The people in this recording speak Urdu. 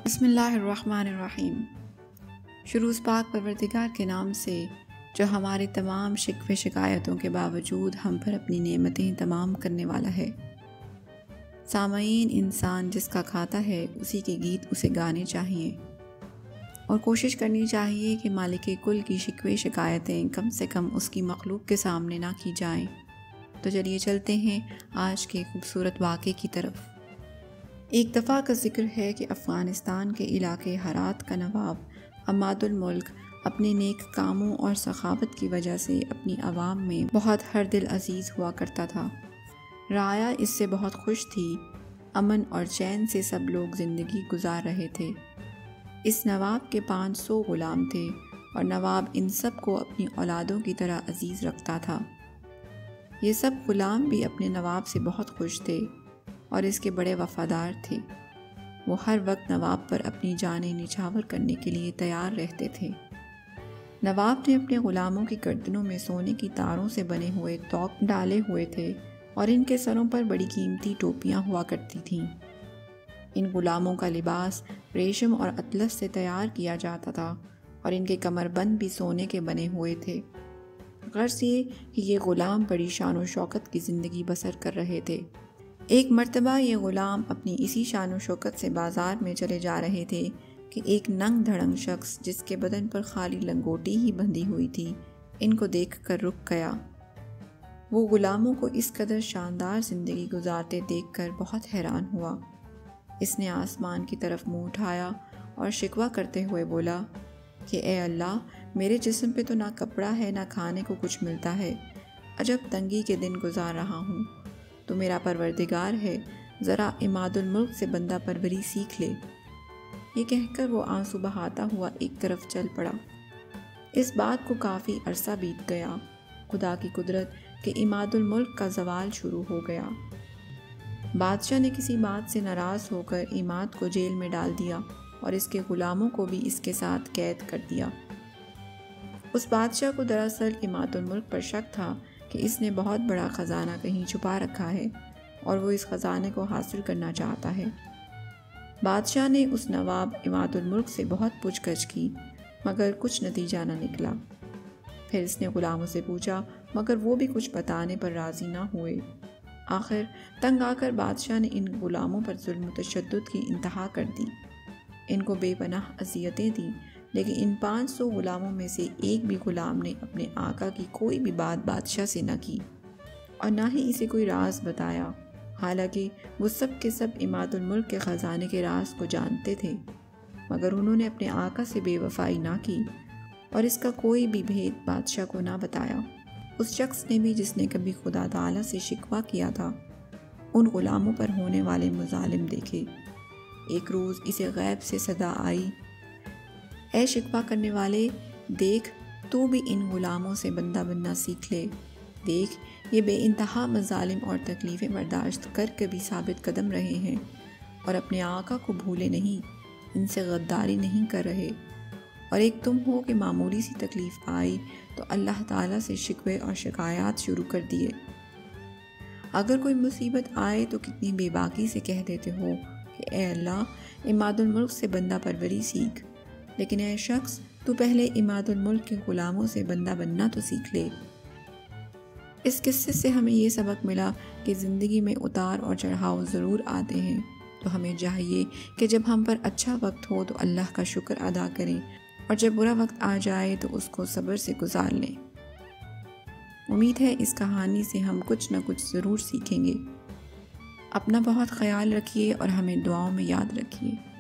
بسم اللہ الرحمن الرحیم۔ شروع پاک پروردگار کے نام سے جو ہماری تمام شکوے شکایتوں کے باوجود ہم پر اپنی نعمتیں تمام کرنے والا ہے۔ سامعین، انسان جس کا کھاتا ہے اسی کے گیت اسے گانے چاہیے اور کوشش کرنی چاہیے کہ مالک کل کی شکوے شکایتیں کم سے کم اس کی مخلوق کے سامنے نہ کی جائیں۔ تو چلیے چلتے ہیں آج کے خوبصورت واقعے کی طرف۔ ایک دفعہ کا ذکر ہے کہ افغانستان کے علاقے ہرات کا نواب عماد الملک اپنے نیک کاموں اور سخاوت کی وجہ سے اپنی عوام میں بہت ہر دل عزیز ہوا کرتا تھا۔ رعایا اس سے بہت خوش تھی، امن اور چین سے سب لوگ زندگی گزار رہے تھے۔ اس نواب کے 500 غلام تھے اور نواب ان سب کو اپنی اولادوں کی طرح عزیز رکھتا تھا۔ یہ سب غلام بھی اپنے نواب سے بہت خوش تھے اور اس کے بڑے وفادار تھے۔ وہ ہر وقت نواب پر اپنی جانیں نچھاور کرنے کے لیے تیار رہتے تھے۔ نواب نے اپنے غلاموں کی گردنوں میں سونے کی تاروں سے بنے ہوئے طوق ڈالے ہوئے تھے اور ان کے سروں پر بڑی قیمتی ٹوپیاں ہوا کرتی تھیں۔ ان غلاموں کا لباس ریشم اور اطلس سے تیار کیا جاتا تھا اور ان کے کمر بند بھی سونے کے بنے ہوئے تھے۔ غرض یہ کہ یہ غلام بڑی شان و شوکت کی زندگی بسر کر رہے تھے۔ ایک مرتبہ یہ غلام اپنی اسی شان و شوکت سے بازار میں چلے جا رہے تھے کہ ایک ننگ دھڑنگ شخص جس کے بدن پر خالی لنگوٹی ہی بندھی ہوئی تھی ان کو دیکھ کر رک گیا۔ وہ غلاموں کو اس قدر شاندار زندگی گزارتے دیکھ کر بہت حیران ہوا۔ اس نے آسمان کی طرف منہ اٹھایا اور شکوہ کرتے ہوئے بولا کہ اے اللہ، میرے جسم پہ تو نہ کپڑا ہے نہ کھانے کو کچھ ملتا ہے، عجب تنگی کے دن گزار رہا ہوں۔ تو میرا پروردگار ہے، ذرا عماد الملک سے بندہ پروری سیکھ لے۔ یہ کہہ کر وہ آنسو بہاتا ہوا ایک طرف چل پڑا۔ اس بات کو کافی عرصہ بیت گیا۔ خدا کی قدرت کہ عماد الملک کا زوال شروع ہو گیا۔ بادشاہ نے کسی بات سے ناراض ہو کر عماد کو جیل میں ڈال دیا اور اس کے غلاموں کو بھی اس کے ساتھ قید کر دیا۔ اس بادشاہ کو دراصل عماد الملک پر شک تھا کہ اس نے بہت بڑا خزانہ کہیں چھپا رکھا ہے اور وہ اس خزانے کو حاصل کرنا چاہتا ہے۔ بادشاہ نے اس نواب عماد الملک سے بہت پوچھ گچھ کی مگر کچھ نتیجہ نہ نکلا۔ پھر اس نے غلاموں سے پوچھا مگر وہ بھی کچھ بتانے پر راضی نہ ہوئے۔ آخر تنگ آ کر بادشاہ نے ان غلاموں پر ظلم و تشدد کی انتہا کر دی۔ ان کو بے پناہ اذیتیں دیں، لیکن ان 500 غلاموں میں سے ایک بھی غلام نے اپنے آقا کی کوئی بھی بات بادشاہ سے نہ کی اور نہ ہی اسے کوئی راز بتایا، حالانکہ وہ سب کے سب عماد الملک کے خزانے کے راز کو جانتے تھے، مگر انہوں نے اپنے آقا سے بے وفائی نہ کی اور اس کا کوئی بھی بھید بادشاہ کو نہ بتایا۔ اس شخص نے بھی جس نے کبھی خدا تعالیٰ سے شکوہ کیا تھا، ان غلاموں پر ہونے والے مظالم دیکھے۔ ایک روز اسے غیب سے صدا آئی، اے شکوہ کرنے والے، دیکھ تو بھی ان غلاموں سے بندہ بننا سیکھ لے۔ دیکھ یہ بے انتہا مظالم اور تکلیفیں برداشت کر کبھی ثابت قدم رہے ہیں اور اپنے آقا کو بھولے نہیں، ان سے غداری نہیں کر رہے، اور ایک تم ہو کہ معمولی سی تکلیف آئی تو اللہ تعالیٰ سے شکوے اور شکایات شروع کر دیے۔ اگر کوئی مصیبت آئے تو کتنی بے باکی سے کہہ دیتے ہو کہ اے اللہ، عماد الملک سے بندہ پروری سیکھ، لیکن اے شخص تو پہلے عماد الملک کے غلاموں سے بندہ بننا تو سیکھ لے۔ اس قصے سے ہمیں یہ سبق ملا کہ زندگی میں اتار اور چڑھاؤ ضرور آتے ہیں، تو ہمیں چاہیے کہ جب ہم پر اچھا وقت ہو تو اللہ کا شکر ادا کریں اور جب برا وقت آ جائے تو اس کو صبر سے گزار لیں۔ امید ہے اس کہانی سے ہم کچھ نہ کچھ ضرور سیکھیں گے۔ اپنا بہت خیال رکھیے اور ہمیں دعاؤں میں یاد رکھیے۔